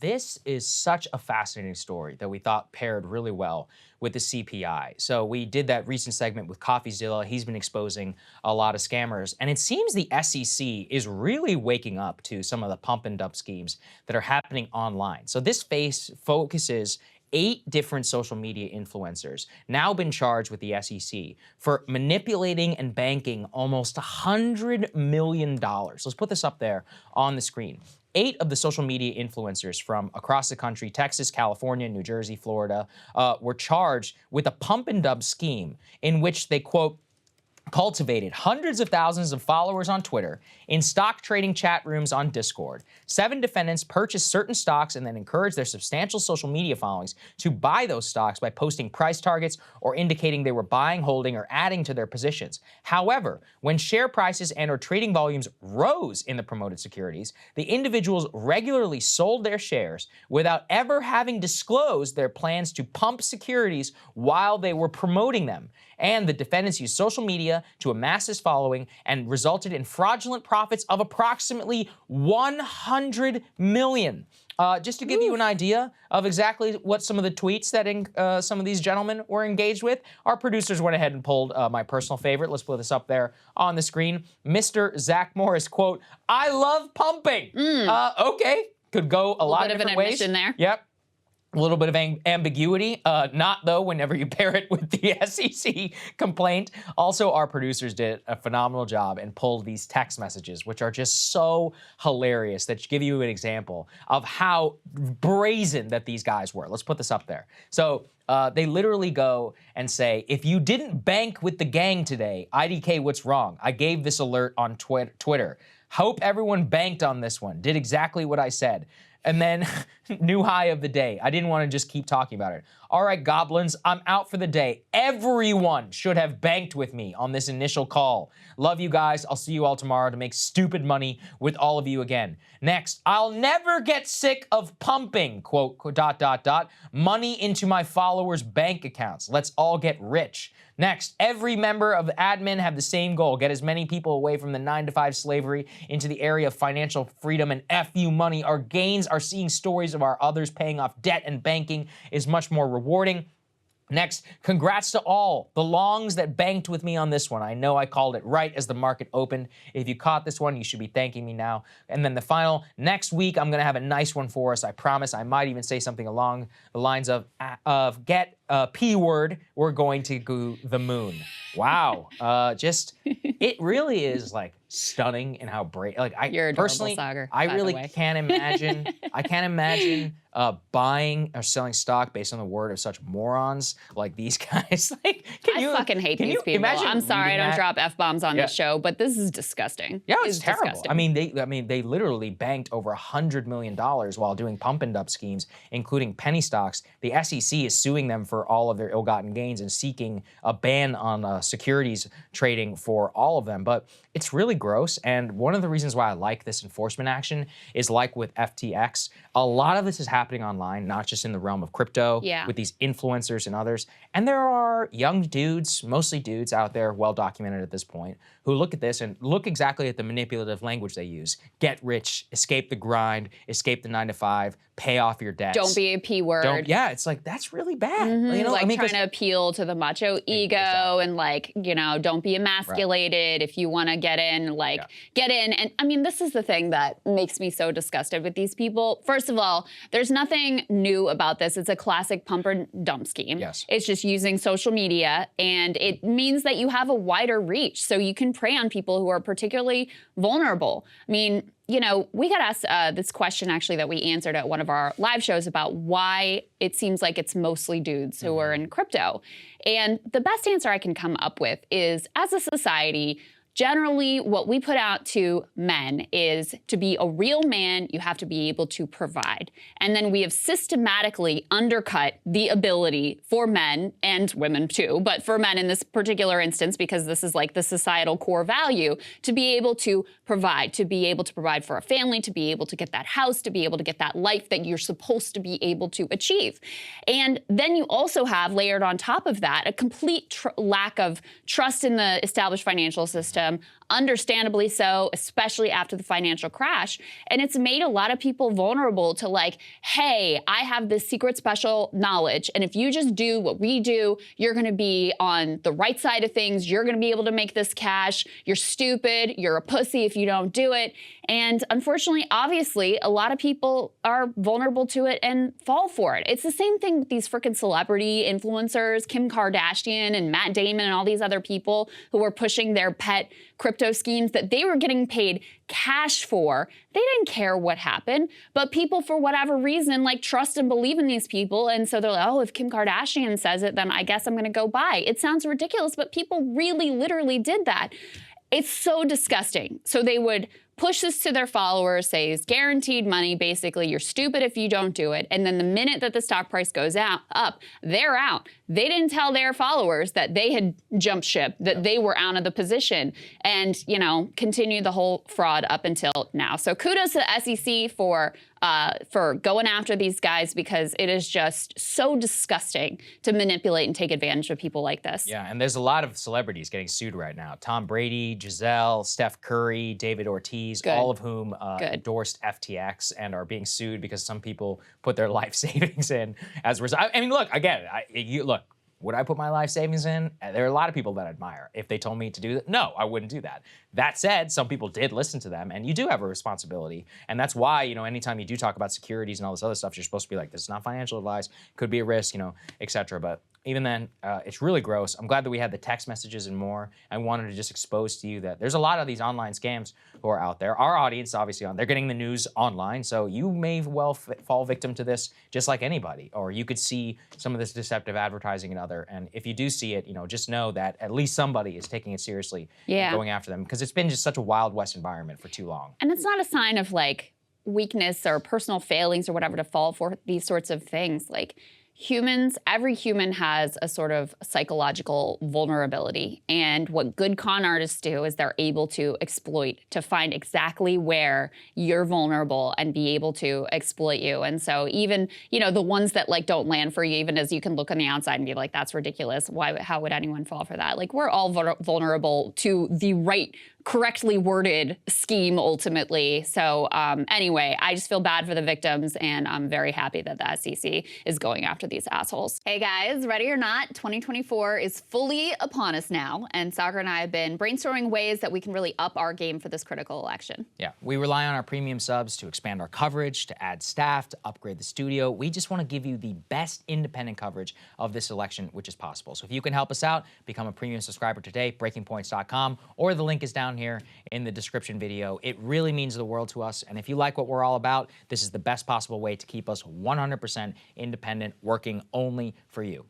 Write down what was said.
this is such a fascinating story that we thought paired really well with the CPI. So we did that recent segment with CoffeeZilla. He's been exposing a lot of scammers. And it seems the SEC is really waking up to some of the pump and dump schemes that are happening online. So this focuses 8 different social media influencers now been charged with the SEC for manipulating and banking almost $100 million. Let's put this up there on the screen. 8 of the social media influencers from across the country, Texas, California, New Jersey, Florida, were charged with a pump and dump scheme in which they, quote, cultivated hundreds of thousands of followers on Twitter, in stock trading chat rooms on Discord. 7 defendants purchased certain stocks and then encouraged their substantial social media followings to buy those stocks by posting price targets or indicating they were buying, holding, or adding to their positions. However, when share prices and or trading volumes rose in the promoted securities, the individuals regularly sold their shares without ever having disclosed their plans to pump securities while they were promoting them. And the defendants used social media to amass this following and resulted in fraudulent profits of approximately $100 million. Just to give you an idea of exactly what some of the tweets that some of these gentlemen were engaged with, our producers went ahead and pulled my personal favorite. Let's put this up there on the screen. Mr. Zach Morris, quote, "I love pumping." Okay, could go a lot of different ways. A little bit of an admission there. Yep. A little bit of ambiguity, not though whenever you pair it with the SEC complaint. Also, our producers did a phenomenal job and pulled these text messages, which are just so hilarious, that give you an example of how brazen that these guys were. Let's put this up there. So they literally go and say, if you didn't bank with the gang today, IDK, what's wrong? I gave this alert on Twitter. Hope everyone banked on this one. Did exactly what I said. And then, new high of the day. I didn't want to just keep talking about it. All right, goblins, I'm out for the day. Everyone should have banked with me on this initial call. Love you guys. I'll see you all tomorrow to make stupid money with all of you again. Next, I'll never get sick of pumping, quote, ... money into my followers' bank accounts. Let's all get rich. Next, every member of the admin have the same goal: get as many people away from the 9-to-5 slavery into the area of financial freedom and FU money. Our gains are seeing stories of our others paying off debt, and banking is much more rewarding. Next, congrats to all the longs that banked with me on this one. I know I called it right as the market opened. If you caught this one, you should be thanking me now. And then the final, next week, I'm going to have a nice one for us. I promise. I might even say something along the lines of get P word, we're going to go the moon. Wow. It really is like stunning in how brave, like You're personally, Sagar, I really can't imagine, buying or selling stock based on the word of such morons like these guys. Like, I fucking hate these people. I'm sorry I don't drop F-bombs on this show, but this is disgusting. Yeah, it's terrible. Disgusting. I mean, they literally banked over $100 million while doing pump and dump schemes, including penny stocks. The SEC is suing them for all of their ill-gotten gains and seeking a ban on securities trading for all of them. But it's really gross. And one of the reasons why I like this enforcement action is, like with FTX, a lot of this is happening online, not just in the realm of crypto, with these influencers and others. And there are young dudes, mostly dudes out there, well documented at this point, who look at this and look exactly at the manipulative language they use. Get rich, escape the grind, escape the 9-to-5, pay off your debts. Don't be a P word. Yeah, it's like, that's really bad. You know, like trying to appeal to the macho ego and like, you know, don't be emasculated. If you want to get in, like get in. And I mean, this is the thing that makes me so disgusted with these people. First of all, there's nothing new about this. It's a classic pump and dump scheme. Yes. It's just using social media, and it means that you have a wider reach, so you can prey on people who are particularly vulnerable. I mean, you know, we got asked this question actually that we answered at one of our live shows about why it seems like it's mostly dudes who are in crypto. And the best answer I can come up with is, as a society, generally, what we put out to men is, to be a real man, you have to be able to provide. And then we have systematically undercut the ability for men, and women too, but for men in this particular instance, because this is like the societal core value, to be able to provide for a family, to be able to get that house, to be able to get that life that you're supposed to be able to achieve. And then you also have, layered on top of that, a complete lack of trust in the established financial system, system, understandably so, especially after the financial crash. And it's made a lot of people vulnerable to like, hey, I have this secret special knowledge, and if you just do what we do, you're going to be on the right side of things. You're going to be able to make this cash. You're stupid. You're a pussy if you don't do it. And unfortunately, obviously, a lot of people are vulnerable to it and fall for it. It's the same thing with these freaking celebrity influencers, Kim Kardashian and Matt Damon and all these other people who were pushing their pet crypto schemes that they were getting paid cash for. They didn't care what happened, but people, for whatever reason, like trust and believe in these people. And so they're like, oh, if Kim Kardashian says it, then I guess I'm going to go buy. It sounds ridiculous, but people really literally did that. It's so disgusting. So they would push this to their followers, say it's guaranteed money, basically, you're stupid if you don't do it. And then the minute that the stock price goes up, they're out. They didn't tell their followers that they had jumped ship, that they were out of the position, and, you know, continue the whole fraud up until now. So kudos to the SEC for going after these guys, because it is just so disgusting to manipulate and take advantage of people like this. Yeah, and there's a lot of celebrities getting sued right now. Tom Brady, Giselle, Steph Curry, David Ortiz, all of whom endorsed FTX and are being sued because some people put their life savings in as a result. I mean, look, again, look, would I put my life savings in? There are a lot of people that I admire. If they told me to do that, no, I wouldn't do that. That said, some people did listen to them, and you do have a responsibility. And that's why, you know, anytime you do talk about securities and all this other stuff, you're supposed to be like, this is not financial advice, could be a risk, you know, et cetera. But even then, it's really gross. I'm glad that we had the text messages and more. I wanted to just expose to you that there's a lot of these online scams who are out there. Our audience, obviously, they're getting the news online, so you may well fall victim to this just like anybody. Or you could see some of this deceptive advertising and other. And if you do see it, you know, just know that at least somebody is taking it seriously and going after them, because it's been just such a Wild West environment for too long. And it's not a sign of like weakness or personal failings or whatever to fall for these sorts of things. Like, humans, every human has a sort of psychological vulnerability. And what good con artists do is they're able to exploit, to find exactly where you're vulnerable and be able to exploit you. And so even, you know, the ones that like don't land for you, even as you can look on the outside and be like, that's ridiculous. How would anyone fall for that? Like, we're all vulnerable to the right, correctly worded scheme ultimately. So anyway, I just feel bad for the victims, and I'm very happy that the SEC is going after these assholes. Hey guys, ready or not, 2024 is fully upon us now, and Saagar and I have been brainstorming ways that we can really up our game for this critical election. Yeah, we rely on our premium subs to expand our coverage, to add staff, to upgrade the studio. We just want to give you the best independent coverage of this election, which is possible. So if you can help us out, become a premium subscriber today, breakingpoints.com, or the link is down here in the description video. It really means the world to us, and if you like what we're all about, this is the best possible way to keep us 100% independent, working only for you.